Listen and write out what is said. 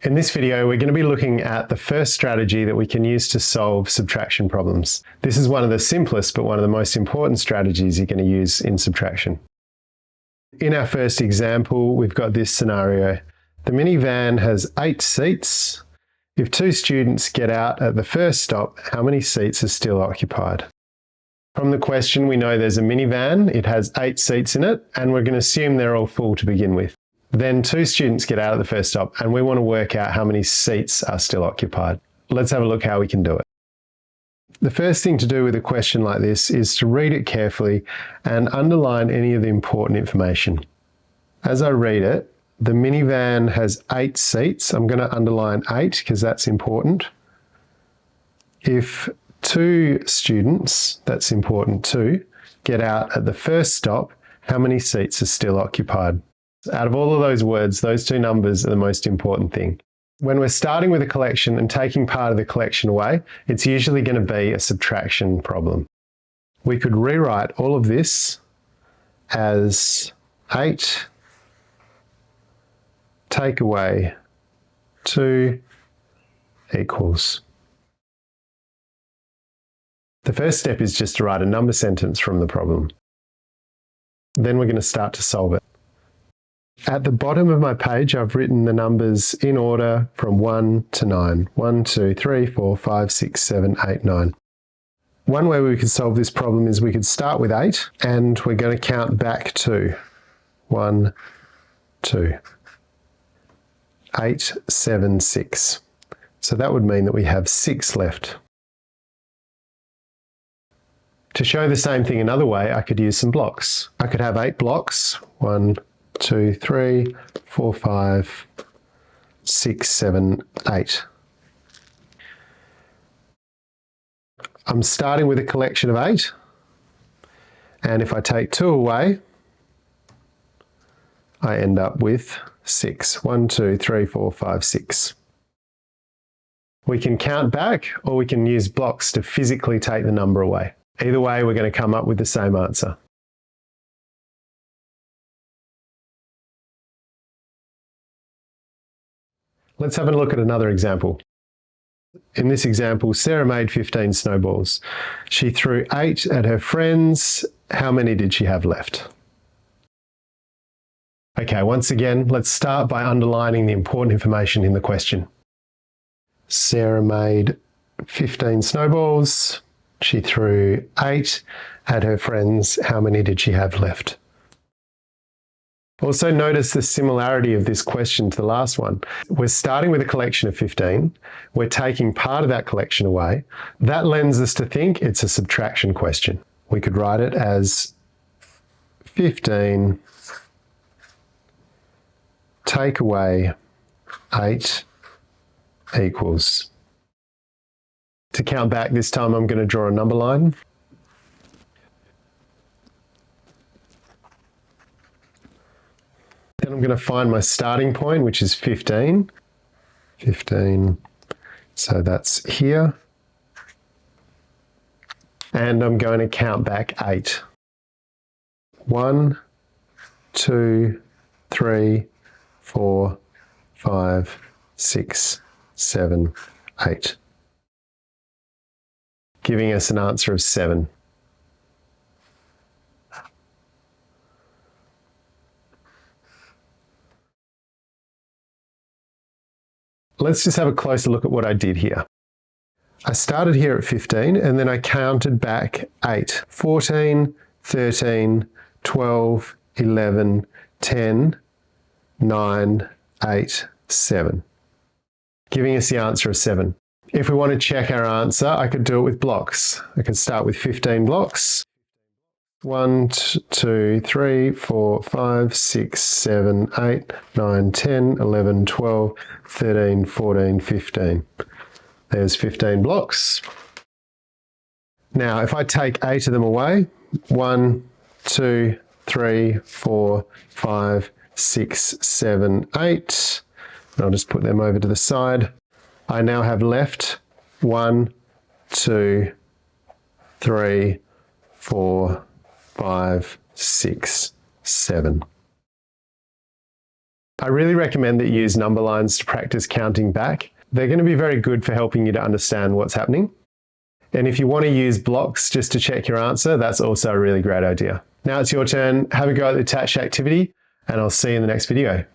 In this video, we're going to be looking at the first strategy that we can use to solve subtraction problems. This is one of the simplest, but one of the most important strategies you're going to use in subtraction. In our first example, we've got this scenario. The minivan has 8 seats. If 2 students get out at the first stop, how many seats are still occupied? From the question, we know there's a minivan. It has 8 seats in it, and we're going to assume they're all full to begin with. Then 2 students get out at the first stop, and we want to work out how many seats are still occupied. Let's have a look how we can do it. The first thing to do with a question like this is to read it carefully and underline any of the important information. As I read it, the minivan has 8 seats. I'm going to underline 8 because that's important. If 2 students, that's important too, get out at the first stop, how many seats are still occupied? Out of all of those words, those 2 numbers are the most important thing. When we're starting with a collection and taking part of the collection away, it's usually going to be a subtraction problem. We could rewrite all of this as 8 take away 2 equals. The first step is just to write a number sentence from the problem. Then we're going to start to solve it. At the bottom of my page, I've written the numbers in order from 1 to 9. 1, 2, 3, 4, 5, 6, 7, 8, 9. One way we could solve this problem is we could start with 8 and we're going to count back to 1, 2, 8, 7, 6. So that would mean that we have 6 left. To show the same thing another way, I could use some blocks. I could have 8 blocks. 1, 2, 3, 4, 5, 6, 7, 8. I'm starting with a collection of 8, and if I take 2 away, I end up with 6. 1, 2, 3, 4, 5, 6. We can count back, or we can use blocks to physically take the number away. Either way, we're going to come up with the same answer. Let's have a look at another example. In this example, Sarah made 15 snowballs. She threw 8 at her friends. How many did she have left? Okay, once again, let's start by underlining the important information in the question. Sarah made 15 snowballs. She threw 8 at her friends. How many did she have left? Also notice the similarity of this question to the last one. We're starting with a collection of 15. We're taking part of that collection away. That lends us to think it's a subtraction question. We could write it as 15 take away 8 equals. To count back this time, I'm going to draw a number line. Then I'm going to find my starting point, which is 15. 15, so that's here. And I'm going to count back 8. 1, 2, 3, 4, 5, 6, 7, 8. Giving us an answer of 7. Let's just have a closer look at what I did here. I started here at 15 and then I counted back 8. 14, 13, 12, 11, 10, 9, 8, 7. Giving us the answer of 7. If we want to check our answer, I could do it with blocks. I could start with 15 blocks. 1, 2, 3, 4, 5, 6, 7, 8, 9, 10, 11, 12, 13, 14, 15. There's 15 blocks. Now, if I take 8 of them away, 1, 2, 3, 4, 5, 6, 7, 8. And I'll just put them over to the side. I now have left 1, 2, 3, 4, 5, 6, 7. I really recommend that you use number lines to practice counting back. They're going to be very good for helping you to understand what's happening. And if you want to use blocks just to check your answer, that's also a really great idea. Now it's your turn. Have a go at the attached activity, and I'll see you in the next video.